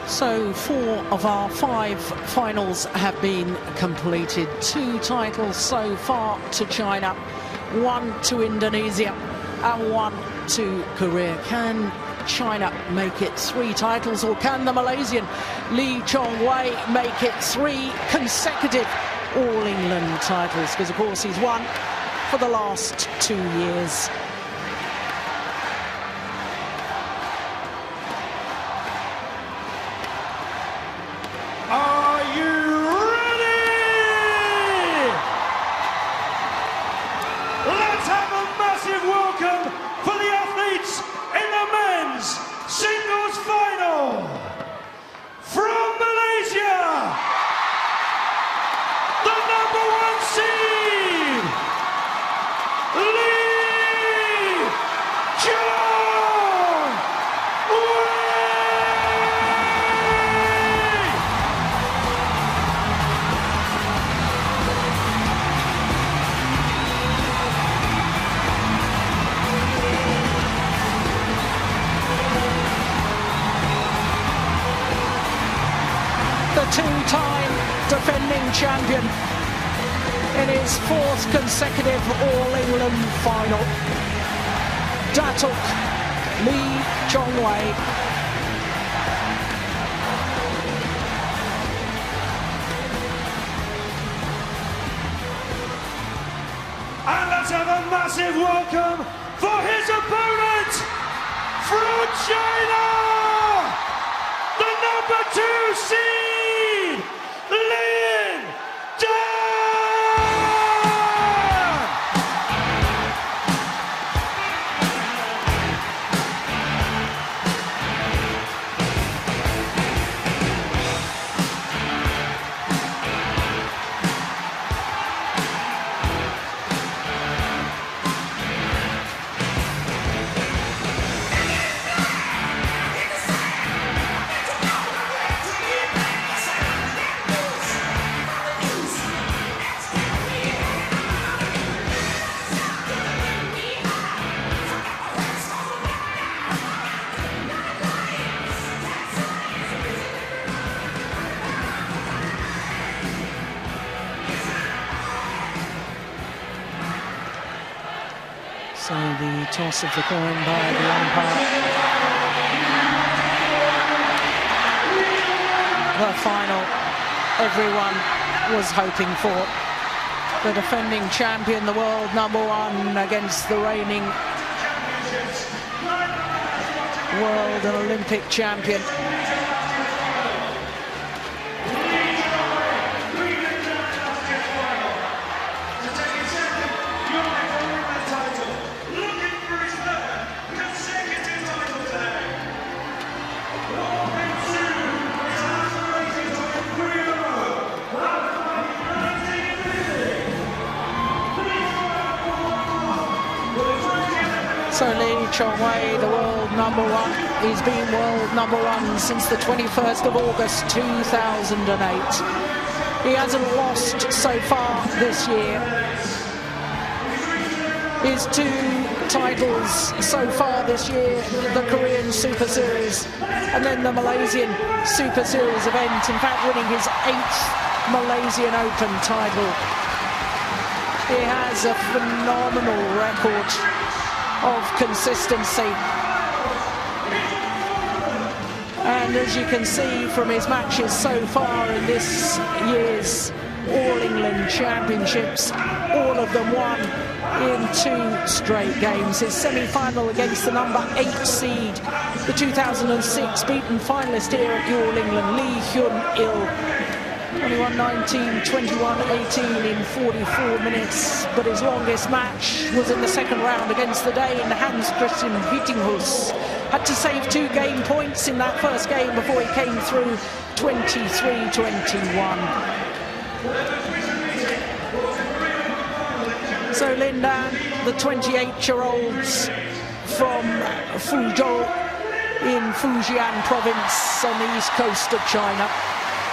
So 4 of our 5 finals have been completed. 2 titles so far to China, 1 to Indonesia and 1 to Korea. Can China make it 3 titles, or can the Malaysian Lee Chong-wei make it 3 consecutive All-England titles? Because of course he's won for the last 2 years. Are you ready? Let's have a massive welcome for the athletes in the men's singles final. From Malaysia, the #1 seed, Lee Chong-wei. The 2-time defending champion in his 4th consecutive All-England final. Datuk Lee Chong-wei. And let's have a massive welcome for his opponent from China, the #2 seed, Lin Dan! So the toss of the coin by the umpire. The final everyone was hoping for. The defending champion, the world #1, against the reigning world and Olympic champion. So Lee Chong-wei, the world #1, he's been world #1 since the 21st of August 2008. He hasn't lost so far this year. His 2 titles so far this year, the Korean Super Series and then the Malaysian Super Series event, in fact winning his 8th Malaysian Open title. He has a phenomenal record of consistency, and as you can see from his matches so far in this year's All-England Championships, all of them won in 2 straight games. His semi-final against the #8 seed, the 2006 beaten finalist here at the All-England, Lee Hyun-il. Only won 19, 21, 18 in 44 minutes, but his longest match was in the 2nd round against the Dane Hans Christian Vittinghus. Had to save 2 game points in that first game before he came through 23-21. So Lin Dan, the 28-year-olds from Fuzhou in Fujian province on the east coast of China.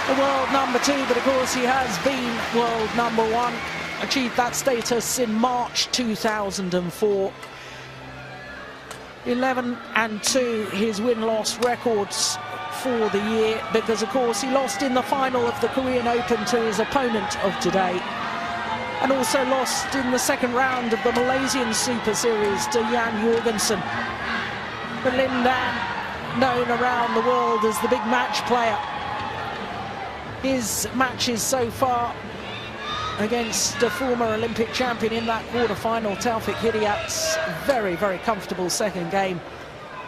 The world #2, but of course he has been world #1, achieved that status in March 2004. 11-2 his win-loss records for the year because, of course, he lost in the final of the Korean Open to his opponent of today, and also lost in the second round of the Malaysian Super Series to Jan Jorgensen. But Lin Dan, known around the world as the big match player, his matches so far against a former Olympic champion in that quarter-final, Taufik Hidayat's very, very comfortable second game,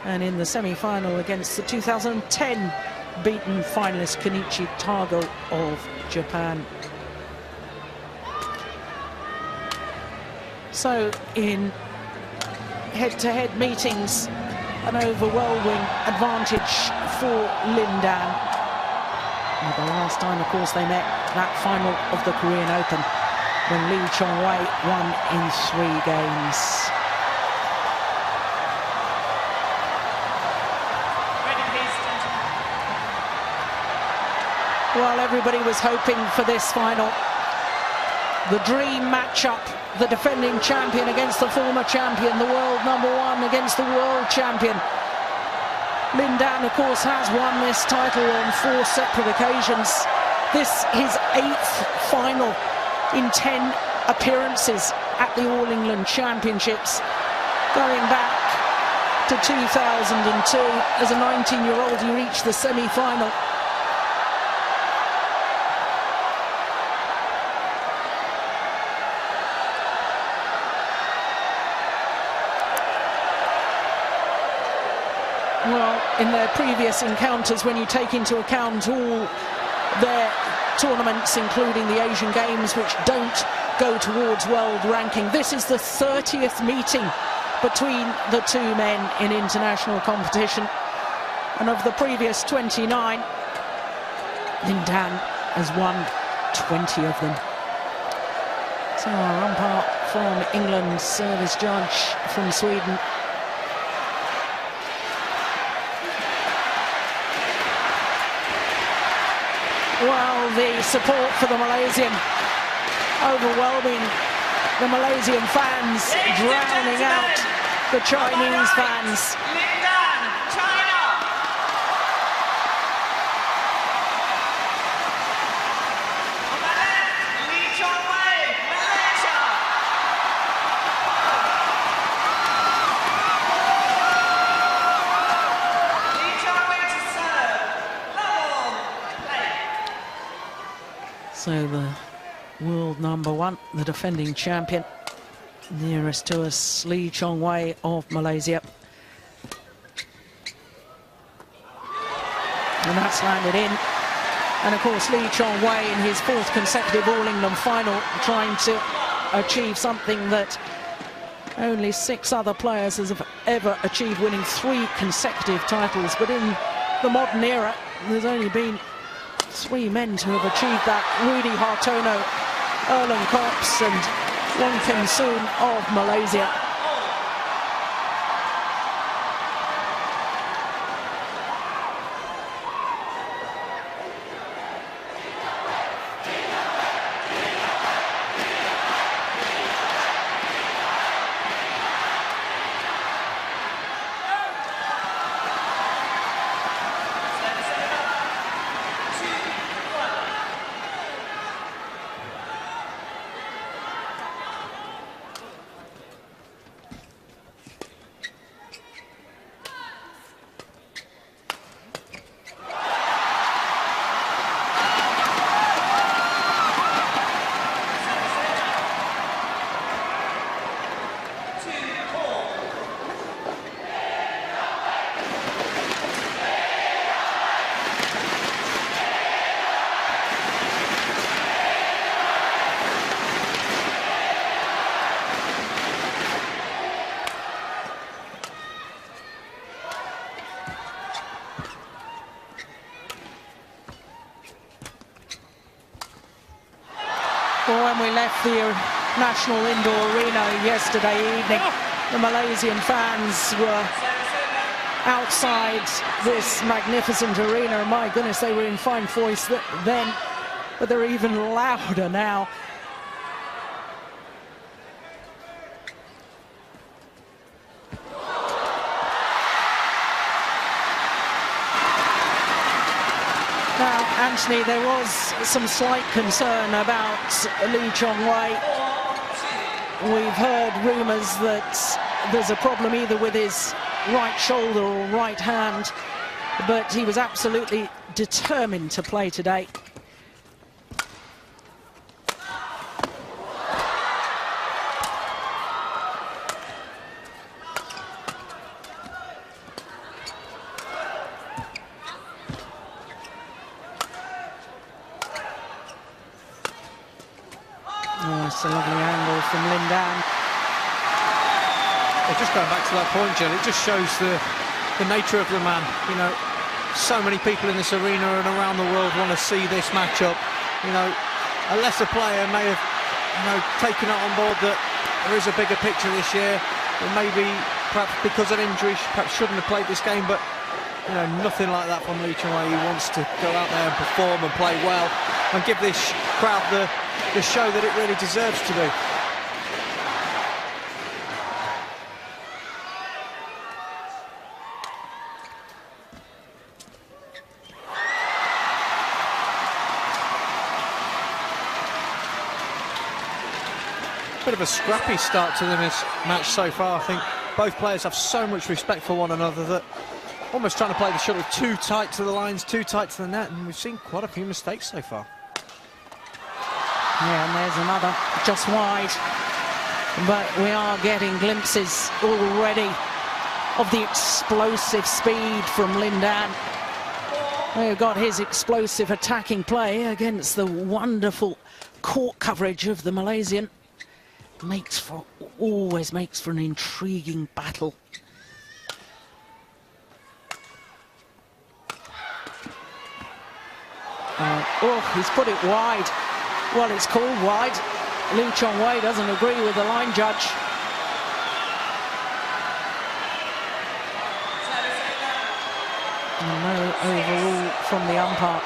and in the semi-final against the 2010 beaten finalist Kenichi Tago of Japan. So in head-to-head meetings, an overwhelming advantage for Lin Dan. And the last time, of course, they met, that final of the Korean Open, when Lee Chong-wei won in 3 games. Well, everybody was hoping for this final. The dream matchup, the defending champion against the former champion, the world #1 against the world champion. Lin Dan, of course, has won this title on 4 separate occasions. This his 8th final in 10 appearances at the All England Championships, going back to 2002. As a 19-year-old, he reached the semi-final. Well, in their previous encounters, when you take into account all their tournaments, including the Asian Games, which don't go towards world ranking, this is the 30th meeting between the two men in international competition. And of the previous 29, Lin Dan has won 20 of them. So our umpire from England, service judge from Sweden. Well, the support for the Malaysian overwhelming the Malaysian fans, drowning out the Chinese fans. Lin Dan, China. On the left, Lee Chong-wei, Malaysia. Lee Chong-wei to serve. Level play. So the world #1, the defending champion, nearest to us, Lee Chong-wei of Malaysia. And that's landed in. And of course, Lee Chong-wei in his 4th consecutive All England final, trying to achieve something that only 6 other players have ever achieved, winning 3 consecutive titles. But in the modern era, there's only been 3 men to have achieved that: Rudy Hartono, Erlen Kops and Wong Kim Soon of Malaysia. Well, when we left the National Indoor Arena yesterday evening, the Malaysian fans were outside this magnificent arena, and my goodness, they were in fine voice then, but they're even louder now. Anthony, there was some slight concern about Lee Chong-wei. We've heard rumours that there's a problem either with his right shoulder or right hand, but he was absolutely determined to play today. Oh, it's a lovely angle from Lindan. Well, just going back to that point, Jill, it just shows the nature of the man. You know, so many people in this arena and around the world want to see this matchup. You know, a lesser player may have, you know, taken it on board that there is a bigger picture this year, and maybe perhaps because of injury perhaps shouldn't have played this game, but you know, nothing like that from Lee Chong-wei. He wants to go out there and perform and play well and give this crowd the show that it really deserves to be. Bit of a scrappy start to this match so far. I think both players have so much respect for one another that almost trying to play the shuttle too tight to the lines, too tight to the net, and we've seen quite a few mistakes so far. Yeah, and there's another just wide, but we are getting glimpses already of the explosive speed from Lindan. We've got his explosive attacking play against the wonderful court coverage of the Malaysian. Always makes for an intriguing battle. Oh, he's put it wide. Well, it's called wide. Lee Chong-wei doesn't agree with the line judge. And no overrule from the umpire.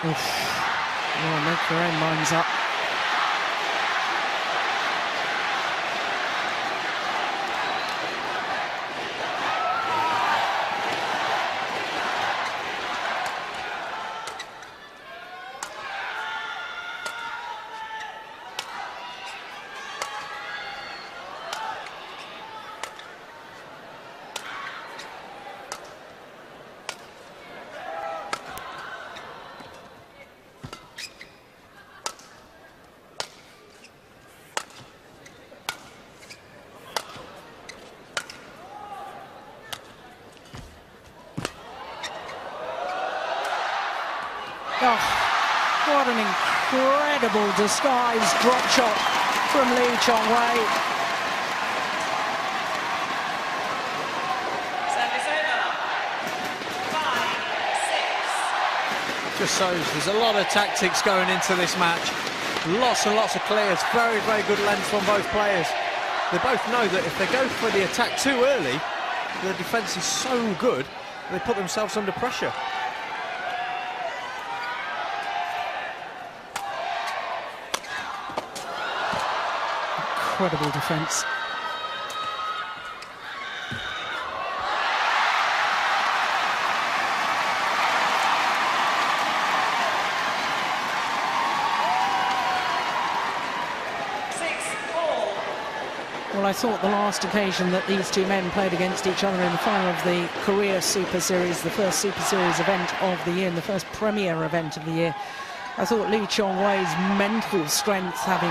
Oof. Well, make their own minds up. Oh, what an incredible disguised drop shot from Lee Chong-wei. Service over. 5-6. Just shows there's a lot of tactics going into this match. Lots and lots of clears. Very, very good length from both players. They both know that if they go for the attack too early, the defence is so good, they put themselves under pressure. Incredible defence. Well, I thought the last occasion that these two men played against each other in the final of the Korea Super Series, the first Super Series event of the year, and the first Premier event of the year, I thought Lee Chong-wei's mental strength, having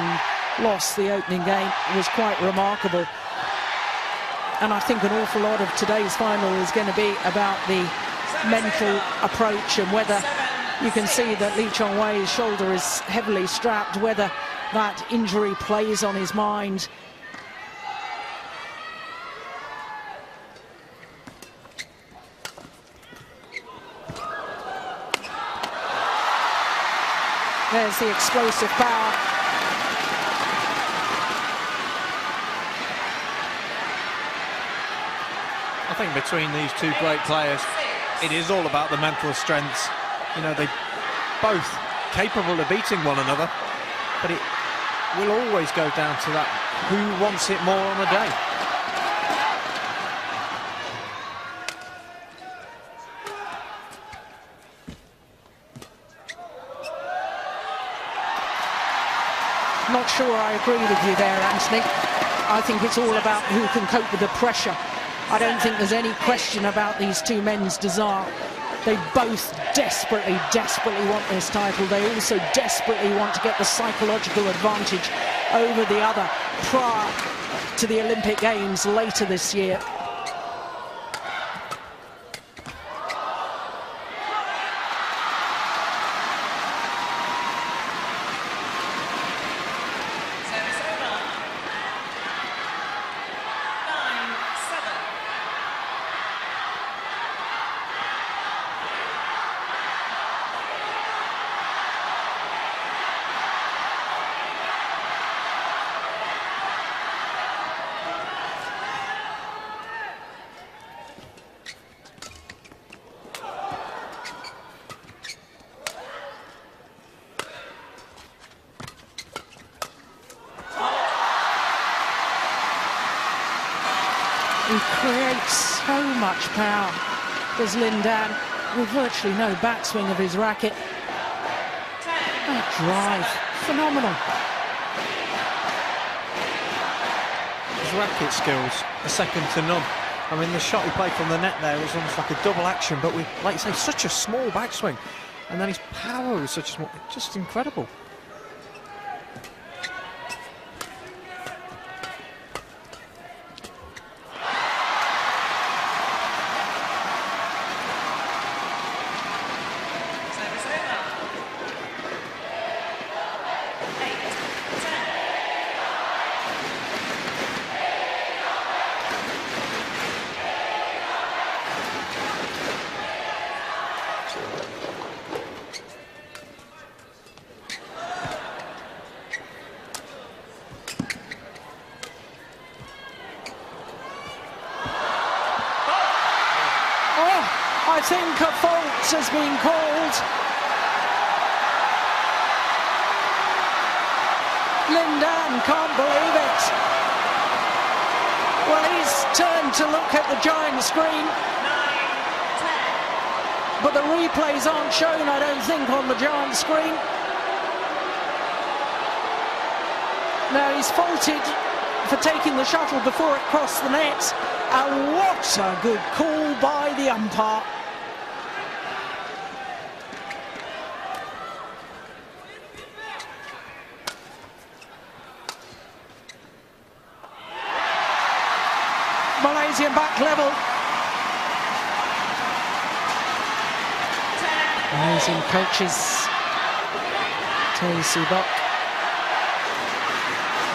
lost the opening game, was quite remarkable. And I think an awful lot of today's final is going to be about the mental approach, and whether you can see that Lee Chong-wei's shoulder is heavily strapped, whether that injury plays on his mind. There's the explosive power. I think between these two great players, it is all about the mental strengths. You know, they both capable of beating one another, but it will always go down to that who wants it more on the day. sure I agree with you there, Anthony. I think it's all about who can cope with the pressure. I don't think there's any question about these two men's desire. They both desperately want this title. They also desperately want to get the psychological advantage over the other prior to the Olympic Games later this year. He creates so much power, does Lin Dan, with virtually no backswing of his racket. That drive, phenomenal. His racket skills are second to none. I mean, the shot he played from the net there was almost like a double action, but with, like you say, such a small backswing. And then his power was such a small, just incredible. I think a fault has been called. Lin Dan can't believe it. Well, he's turned to look at the giant screen. 9, 10. But the replays aren't shown, I don't think, on the giant screen. Now, he's faulted for taking the shuttle before it crossed the net. And what a good call by the umpire. Malaysian back level. Amazing coaches. Tay Subok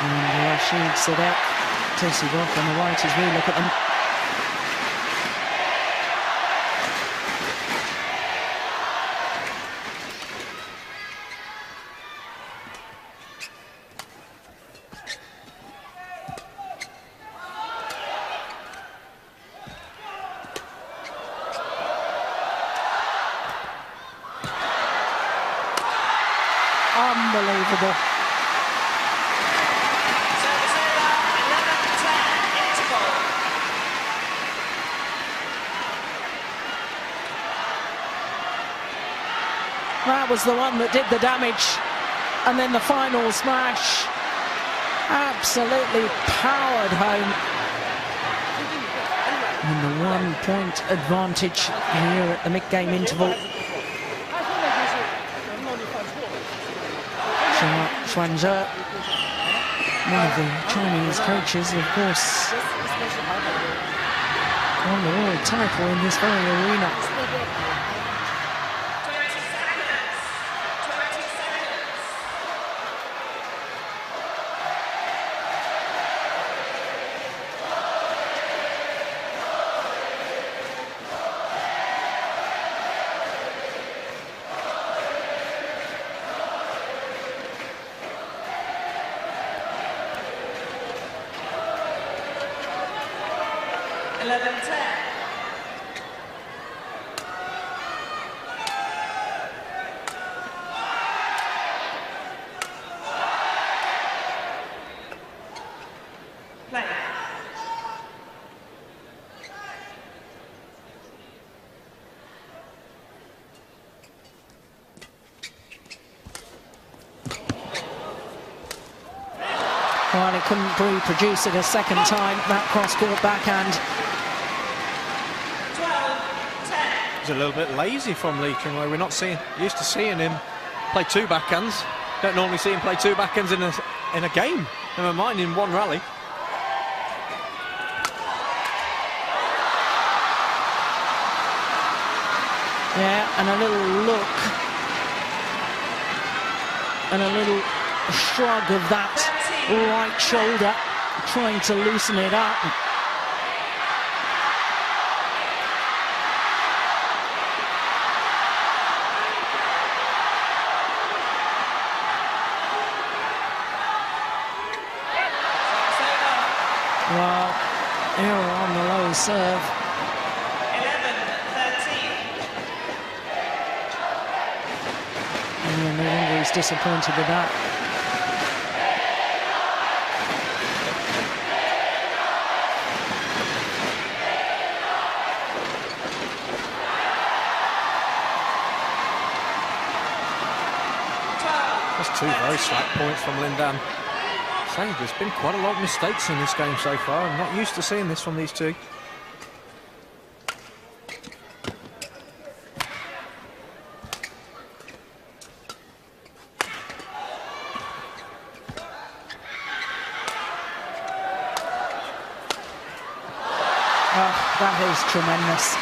and Rashid Sadek. Tay Subok on the right as we look at them. Unbelievable. Service over, 11-10, interval. That was the one that did the damage. And then the final smash. Absolutely powered home. And the 1 point advantage here at the mid-game interval. Xuanzhe, one of the Chinese coaches, of course, won the world title in this very arena. 20 seconds. 20 seconds. Play. Well, he couldn't reproduce it a second time, that cross-court backhand. 12-10. He's a little bit lazy from Lee Chong-wei. We're not used to seeing him play two backhands. Don't normally see him play two backhands in a game, never mind in one rally. Yeah, and a little look and a little shrug of that right shoulder, trying to loosen it up. Well, error on the low serve. 11-13. And no wonder he's disappointed with that. That's two very slack points from Lindan. There's been quite a lot of mistakes in this game so far. I'm not used to seeing this from these two. That is tremendous.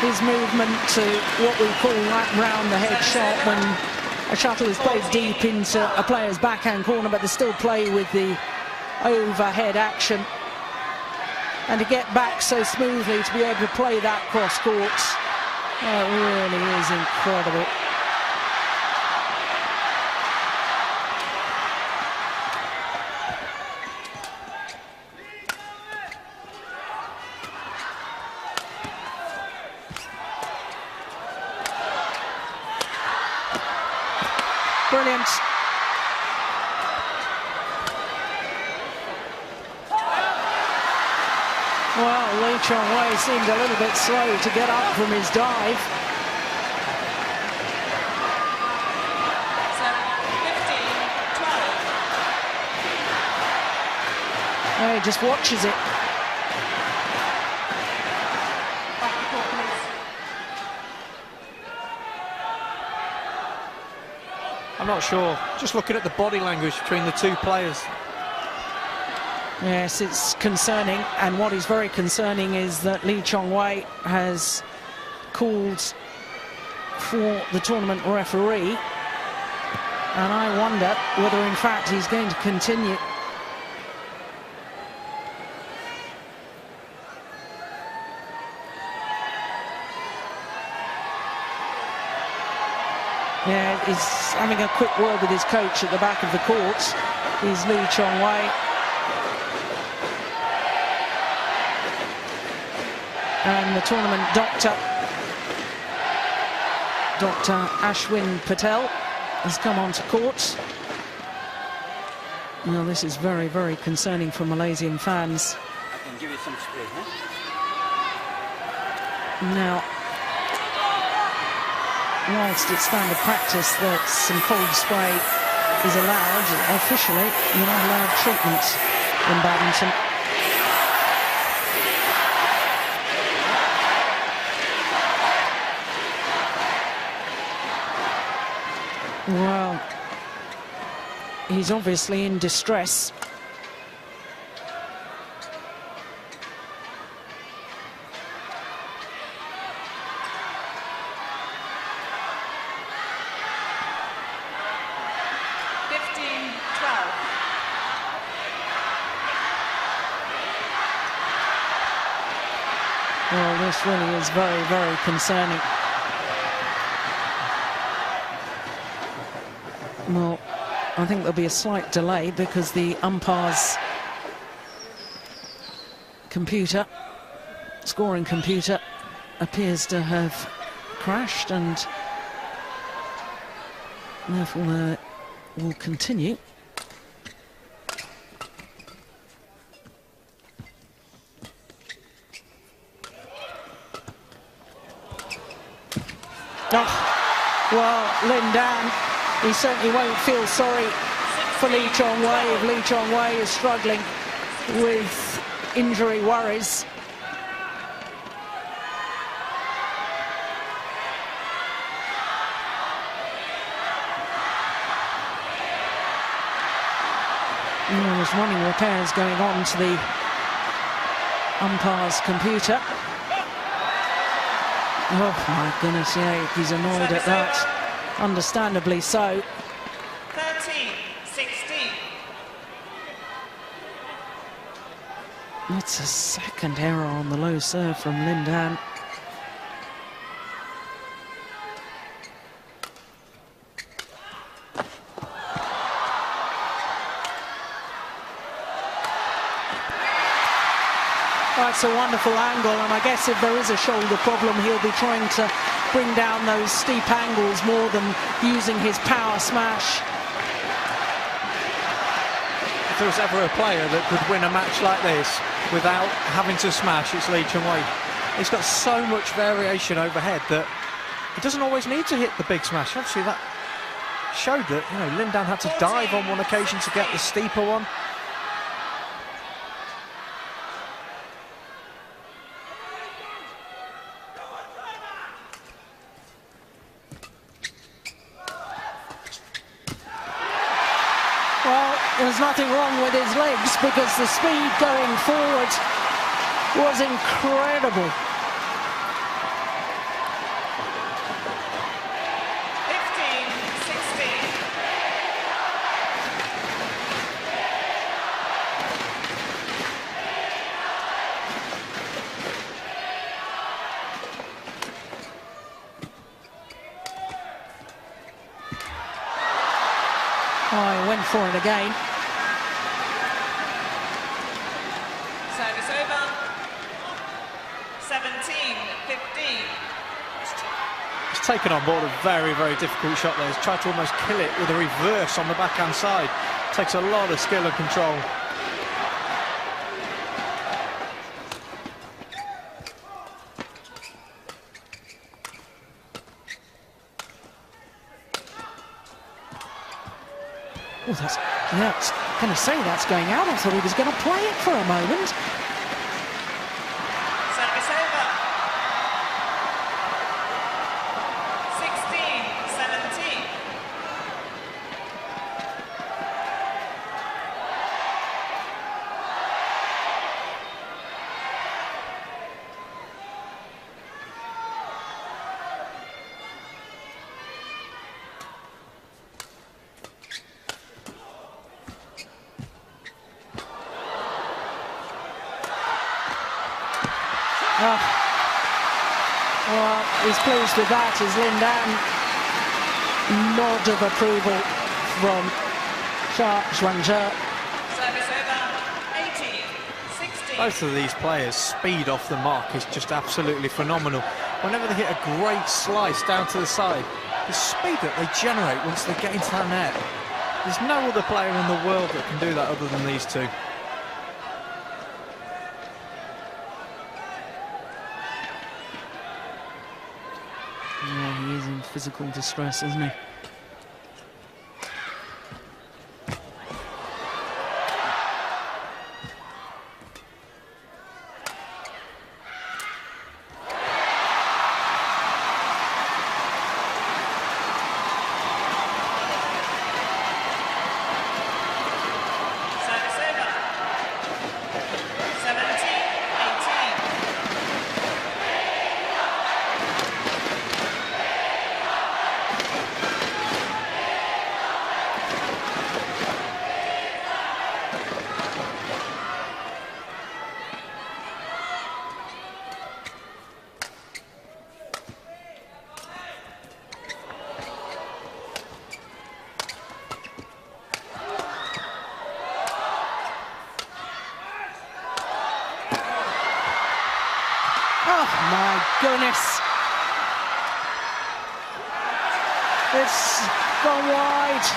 His movement to what we call that round the head shot, when a shuttle is played deep into a player's backhand corner, but they still play with the overhead action. And to get back so smoothly, to be able to play that cross court, that really is incredible. Brilliant. Well, Lee Chong-wei seemed a little bit slow to get up from his dive. 15-12. Oh, he just watches it. Back to court, please. I'm not sure. Just looking at the body language between the two players. Yes, it's concerning, and what is very concerning is that Lee Chong-wei has called for the tournament referee, and I wonder whether in fact he's going to continue. Yeah, he's having a quick word with his coach at the back of the court. He's Lee Chong-wei. And the tournament doctor, Dr. Ashwin Patel, has come onto court. Well, this is very, very concerning for Malaysian fans. I can give you some spray, huh? Now, whilst it's standard practice that some cold spray is allowed, officially you're not allowed treatment in badminton. Well, he's obviously in distress. Well, this really is very, very concerning. Well, I think there'll be a slight delay because the umpire's computer, scoring computer, appears to have crashed, and therefore will continue. Oh, well, Lindan, he certainly won't feel sorry for Lee Chong Wei if Lee Chong Wei is struggling with injury worries. There's running repairs going on to the umpire's computer. Oh my goodness, yeah, he's annoyed at that. Understandably so. 13-16. That's a second error on the low serve from Lin Dan. That's a wonderful angle, and I guess if there is a shoulder problem, he'll be trying to bring down those steep angles more than using his power smash. If there was ever a player that could win a match like this without having to smash, it's Lee Chong Wei. He's got so much variation overhead that he doesn't always need to hit the big smash. Obviously, that showed that, you know, Lin Dan had to dive on one occasion to get the steeper one. Well, there's nothing wrong with his legs because the speed going forward was incredible. 15-16. Oh, he went for it again. Service over. 17-15. He's taken on board a very, very difficult shot there. He's tried to almost kill it with a reverse on the backhand side. Takes a lot of skill and control. Oh, that's, yeah, I was going to say that's going out. I thought he was going to play it for a moment. Service over. 16-17. Well, he's pleased with that, is Lin Dan. Nod of approval from Xia Zhuangzhe. Service over. 18-16. Both of these players' speed off the mark is just absolutely phenomenal. Whenever they hit a great slice down to the side, the speed that they generate once they get into that net, there's no other player in the world that can do that other than these two. Yeah, he is in physical distress, isn't he? Service over. 17-18. Oh my goodness. It's gone wide.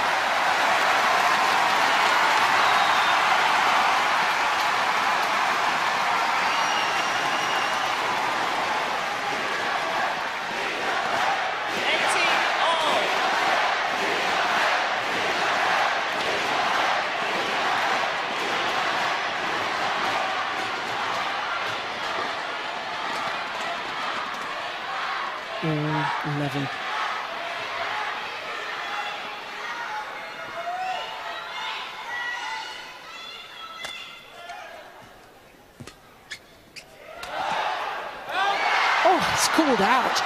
11. Oh, it's called out.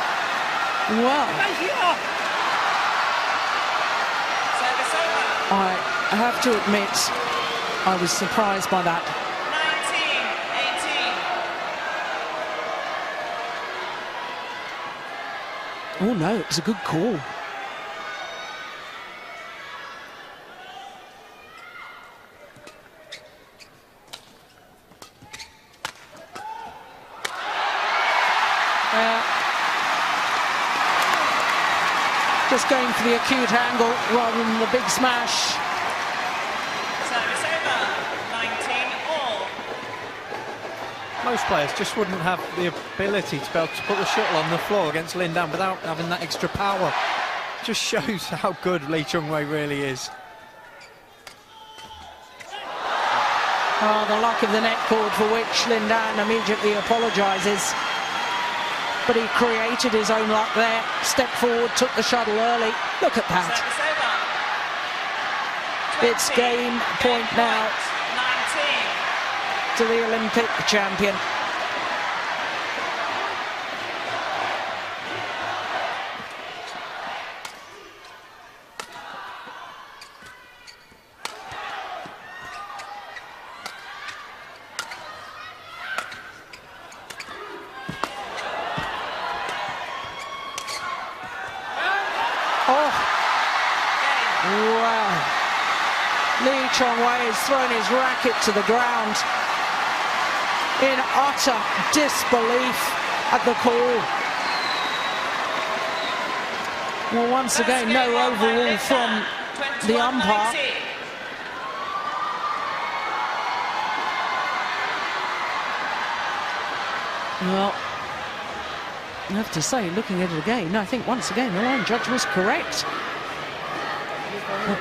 Well, Service over. I have to admit, I was surprised by that. 19, 18. Oh no, it was a good call. Just going for the acute angle rather than the big smash. Service over. 19 all. Most players just wouldn't have the ability to be able to put the shuttle on the floor against Lin Dan without having that extra power. Just shows how good Lee Chung-wei really is. Oh, the luck of the net cord, for which Lin Dan immediately apologises. But he created his own luck there. Stepped forward, took the shuttle early. Look at that. Service over. It's game point now 19. to the Olympic champion. Wow. Lee Chung-wei has thrown his racket to the ground in utter disbelief at the call. Well, once again, no overrule from the umpire. Well, I have to say, looking at it again, I think once again the line judge was correct. But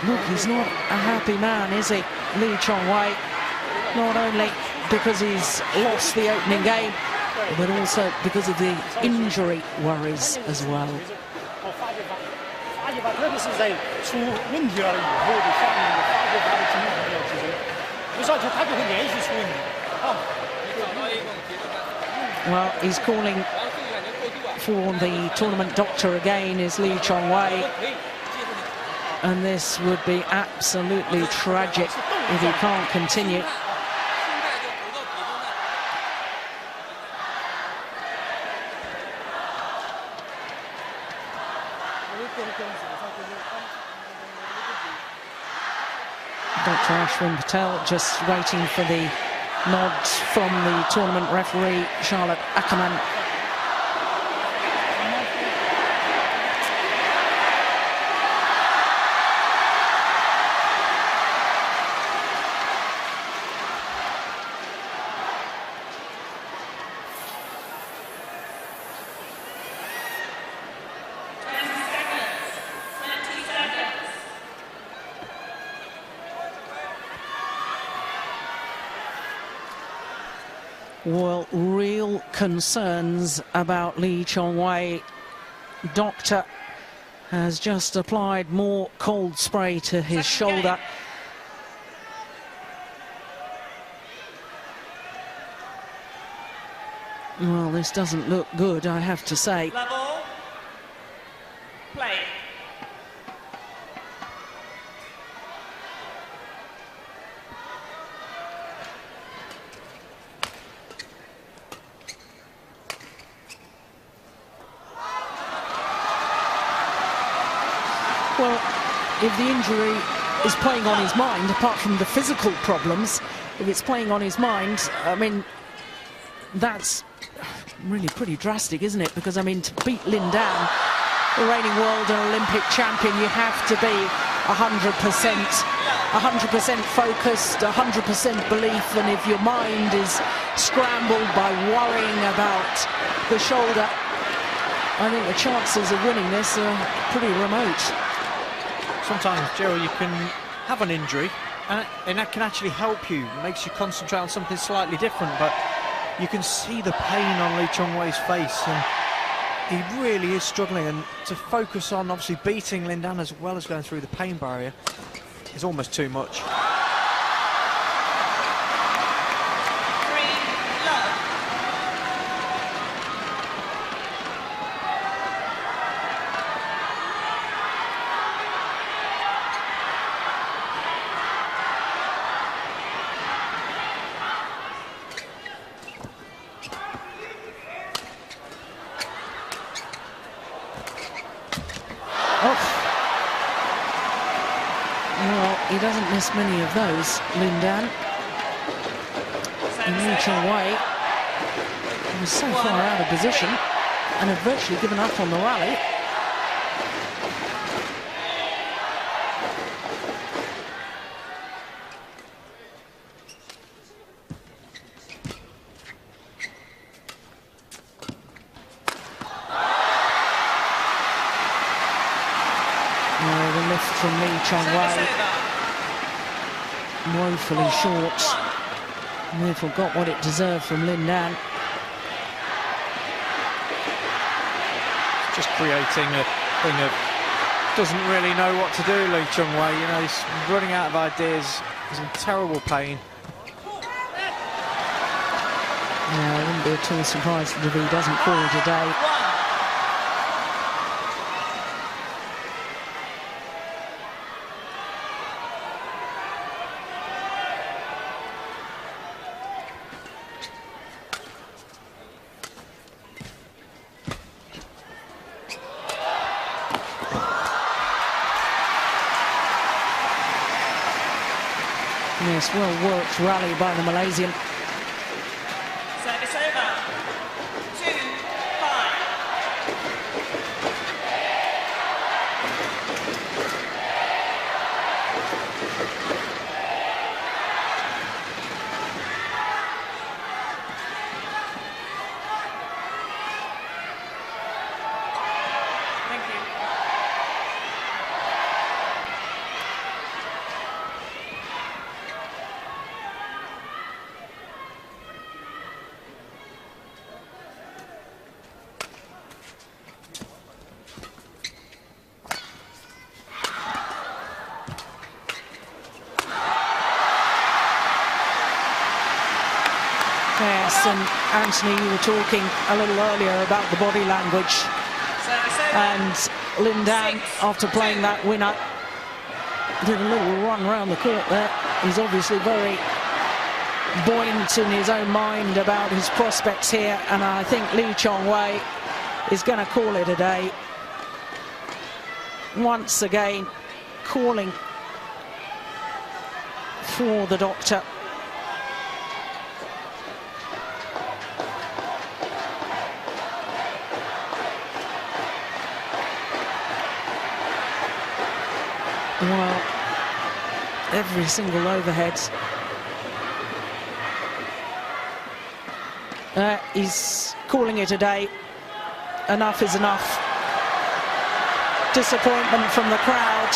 look, he's not a happy man, is he, Lee Chung-wei? Not only because he's lost the opening game, but also because of the injury worries as well. Well, he's calling for the tournament doctor again, is Lee Chung-wei. And this would be absolutely tragic if he can't continue. Dr. Ashwin Patel just waiting for the nod from the tournament referee, Charlotte Ackerman. Well, real concerns about Lee Chung-wei. Doctor has just applied more cold spray to his shoulder. Well, this doesn't look good, I have to say. Level. Play. Well, if the injury is playing on his mind, apart from the physical problems, if it's playing on his mind, I mean, that's really pretty drastic, isn't it? Because, I mean, to beat Lin Dan, the reigning world and Olympic champion, you have to be 100% focused, 100% belief, and if your mind is scrambled by worrying about the shoulder, I think the chances of winning this are pretty remote. Sometimes, Gerald, you can have an injury and that can actually help you. It makes you concentrate on something slightly different, but you can see the pain on Lee Chung-wei's face, and he really is struggling, and to focus on obviously beating Lin Dan as well as going through the pain barrier is almost too much. Well, he doesn't miss many of those, Lin Dan. And Lee Chong-wei was so far out of position and had virtually given up on the rally. The lift from Lee Chong-wei, woefully short. And therefore got what it deserved from Lin Dan. Just creating a thing of doesn't really know what to do, Lee Chong-wei. You know, he's running out of ideas. He's in terrible pain. Yeah, I wouldn't be at all surprised if he doesn't call today. Yes, well worked rally by the Malaysian. Service over. 2-5. Thank you. Yes, and Anthony, you were talking a little earlier about the body language. And Lin Dan, after playing that winner, did a little run around the court there. He's obviously very buoyant in his own mind about his prospects here, and I think Lee Chong-wei is going to call it a day. Once again, calling for the doctor. Well, every single overhead. He's calling it a day. Enough is enough. Disappointment from the crowd.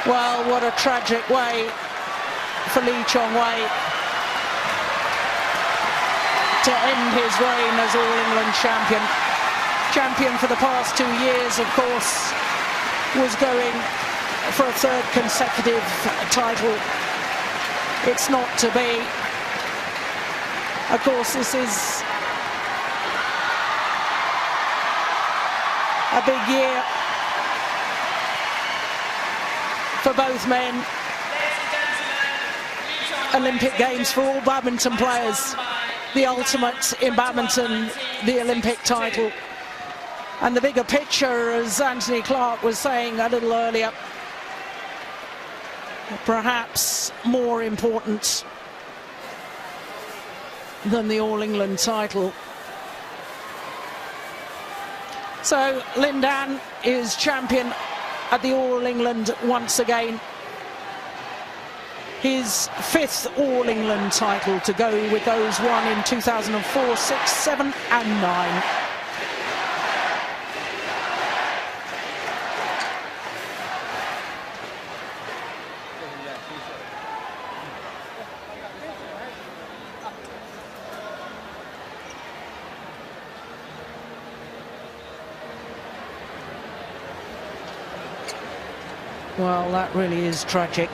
Well, what a tragic way for Lee Chong-wei to end his reign as All-England champion. Champion for the past 2 years, of course, was going for a third consecutive title. It's not to be. Of course, this is a big year for both men. Olympic Games for all badminton players. The ultimate in badminton, the Olympic title. And the bigger picture, as Anthony Clark was saying a little earlier, perhaps more important than the All-England title. So Lin Dan is champion at the All-England once again. His 5th All-England title to go with those won in 2004, 6, 7 and 9. Well, that really is tragic.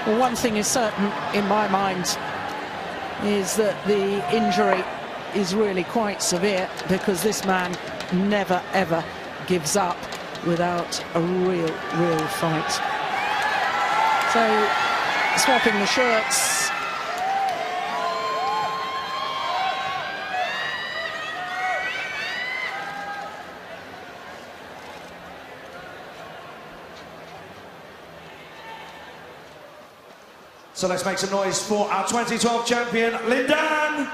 Well, one thing is certain in my mind is that the injury is really quite severe, because this man never ever gives up without a real fight. So, swapping the shirts. So let's make some noise for our 2012 champion, Lin Dan.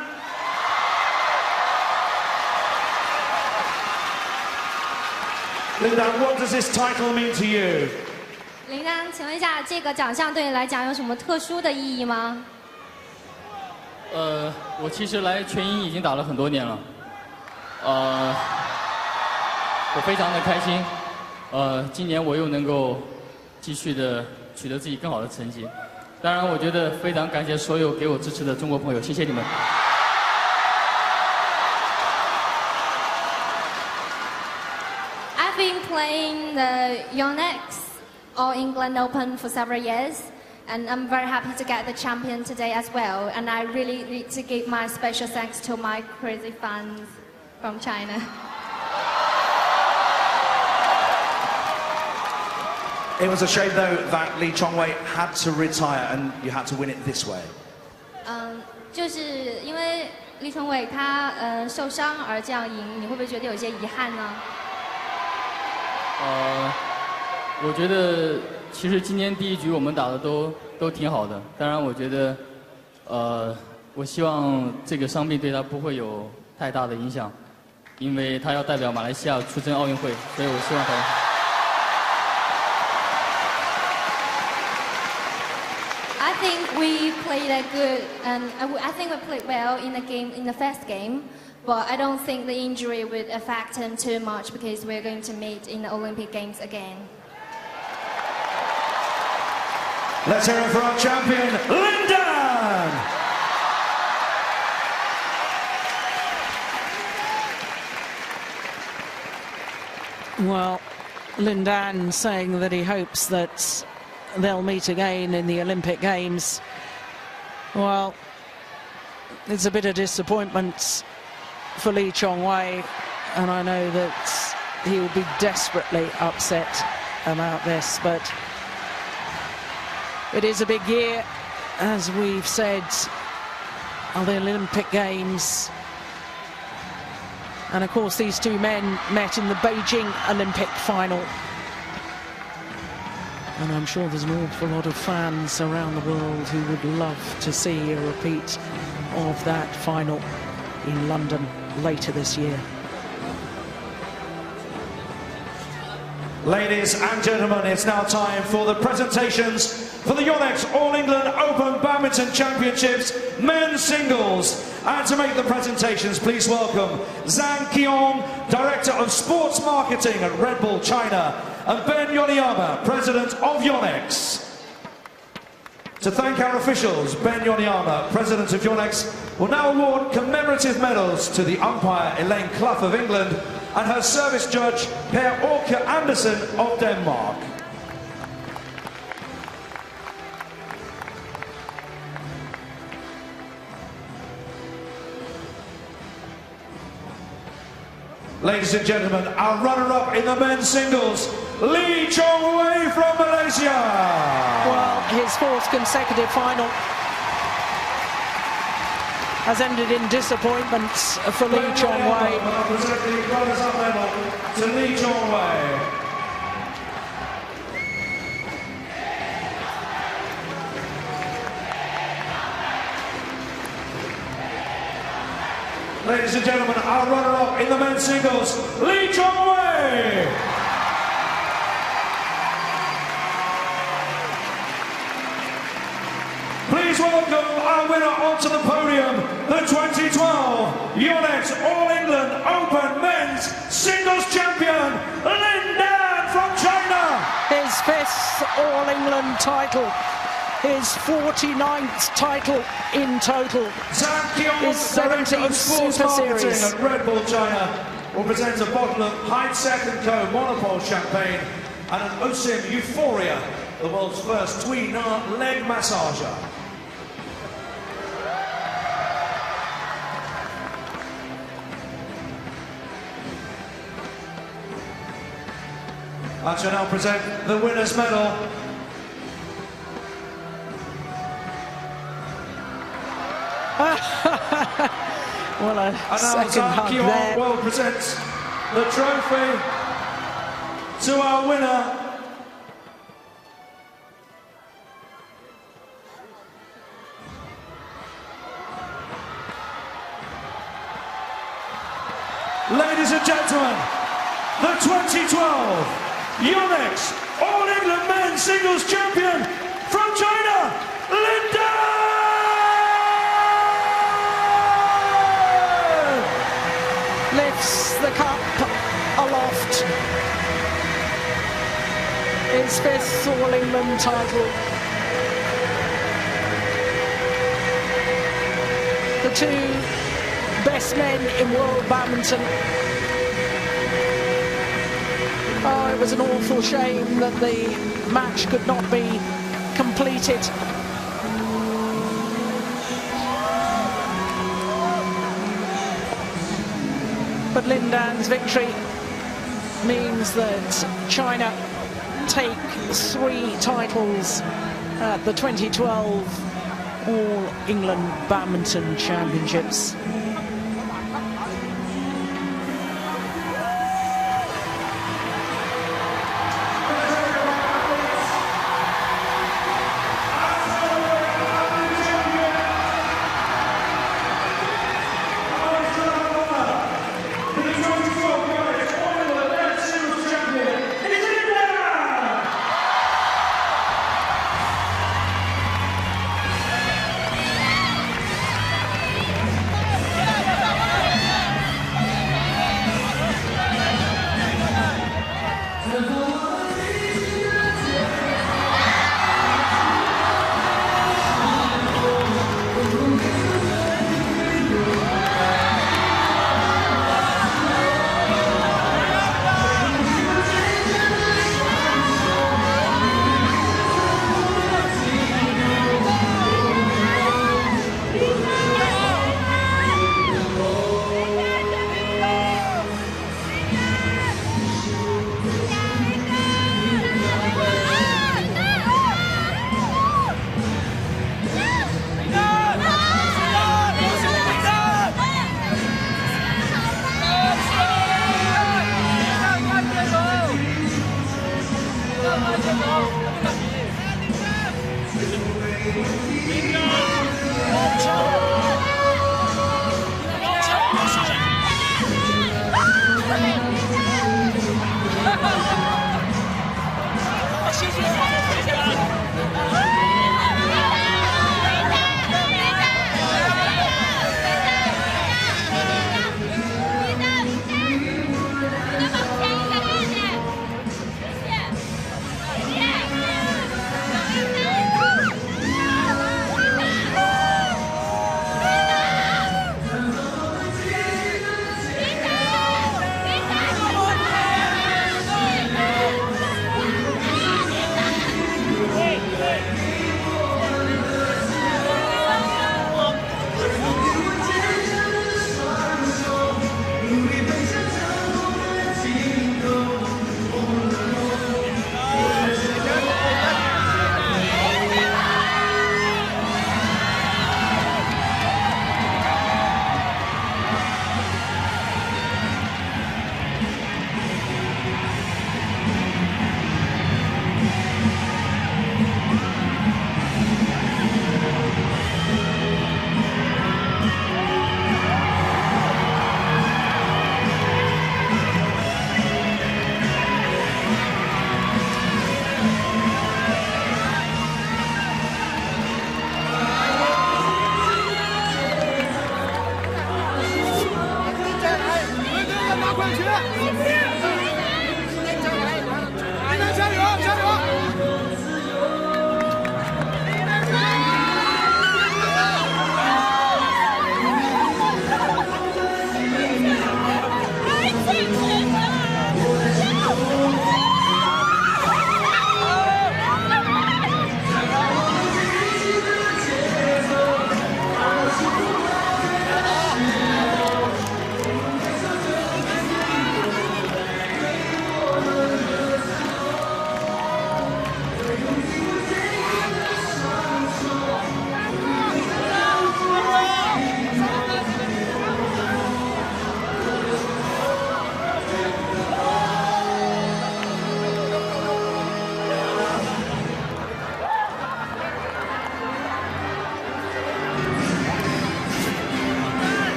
Lin Dan, what does this title mean to you? 林丹，请问一下，这个奖项对你来讲有什么特殊的意义吗？我其实来全英已经打了很多年了，我非常的开心，今年我又能够继续的取得自己更好的成绩。当然，我觉得非常感谢所有给我支持的中国朋友，谢谢你们。I've been playing the Yonex All England Open for several years, and I'm very happy to get the champion today as well. And I really need to give my special thanks to my crazy fans from China. It was a shame, though, that Lee Chongwei had to retire and you had to win it this way. 就是因为李崇伟他受伤而这样赢，你会不会觉得有些遗憾呢？我觉得其实今天第一局我们打的都挺好的，当然我觉得我希望这个伤病对他不会有太大的影响，因为他要代表马来西亚出征奥运会，所以我希望他。I think we played a good, and I think we played well in the game, in the first game. But I don't think the injury would affect him too much because we're going to meet in the Olympic Games again. Let's hear it for our champion, Lin Dan! Well, Lin Dan saying that he hopes that they'll meet again in the Olympic Games. Well, it's a bit of disappointment for Lee Chongwei, and I know that he will be desperately upset about this, but it is a big year, as we've said, of the Olympic Games. And of course these two men met in the Beijing Olympic final, and I'm sure there's an awful lot of fans around the world who would love to see a repeat of that final in London later this year. Ladies and gentlemen, it's now time for the presentations for the Yonex All England Open Badminton Championships men's singles. And to make the presentations, please welcome Zhang Qiong, Director of Sports Marketing at Red Bull China, and Ben Yoneyama, President of Yonex. To thank our officials, Ben Yoneyama, President of Yonex, will now award commemorative medals to the umpire Elaine Clough of England and her service judge Per Orke Andersen of Denmark. Ladies and gentlemen, our runner-up in the men's singles, Lee Chongwei from Malaysia. Well, his fourth consecutive final has ended in disappointment for Lee Chongwei. Presenting runners-up medal to Lee Chongwei. Ladies and gentlemen, our runner-up in the men's singles, Lee Chongwei. Please welcome our winner onto the podium, the 2012 Yonex All England Open Men's Singles Champion, Lin Dan from China. His fifth All England title. his 49th title in total. Zhang Qiong, His 17th Super Series. At Red Bull China, will present a bottle of Heidsieck & Co. Monopole champagne and an Osim Euphoria, the world's first tweener leg massager. I shall now present the winner's medal. Well, a And now second Zhang hug Qiong there. will present the trophy to our winner. Ladies and gentlemen, the 2012 Yonex All England Men's Singles Champion from China, Linda! Lifts the cup aloft. His 5th All England title. The 2 best men in world badminton. Oh, it was an awful shame that the match could not be completed. But Lin Dan's victory means that China take 3 titles at the 2012 All England Badminton Championships.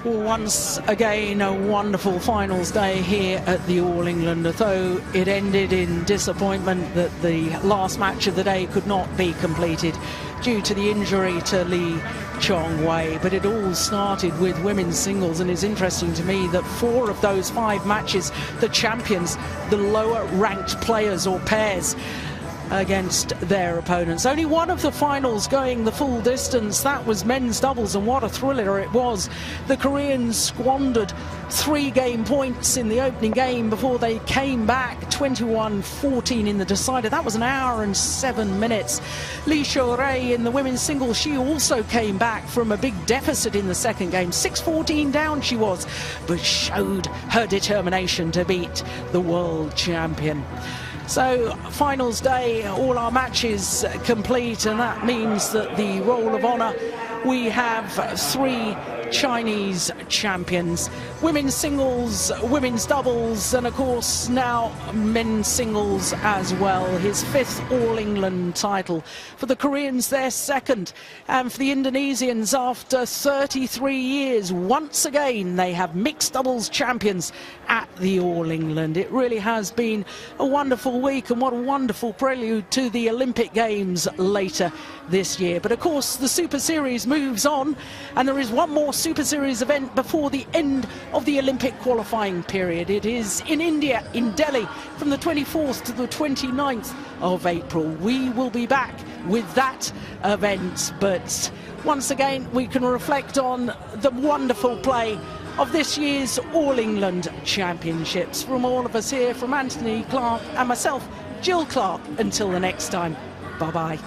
Well, once again, a wonderful finals day here at the All England, although it ended in disappointment that the last match of the day could not be completed due to the injury to Lee Chong Wei. But it all started with women's singles, and it's interesting to me that 4 of those 5 matches, the champions, the lower ranked players or pairs, against their opponents. Only one of the finals going the full distance. That was men's doubles, and what a thriller it was. The Koreans squandered 3 game points in the opening game before they came back 21-14 in the decider. That was 1 hour and 7 minutes. Lee Shou-rae in the women's singles, she also came back from a big deficit in the second game. 6-14 down she was, but showed her determination to beat the world champion. So, finals day, all our matches complete, and that means that the Roll of Honour, we have 3 Chinese champions. Women's singles, women's doubles, and of course now men's singles as well. His 5th All England title. For the Koreans, their 2nd. And for the Indonesians, after 33 years, once again they have mixed doubles champions at the All England. It really has been a wonderful week, and what a wonderful prelude to the Olympic Games later this year. But of course the Super Series moves on, and there is one more Super Series event before the end of the Olympic qualifying period. It is in India, in Delhi, from the 24th to the 29th of April. We will be back with that event, but once again we can reflect on the wonderful play of this year's All England Championships. From all of us here, from Anthony Clark and myself, Jill Clark, until the next time, bye-bye.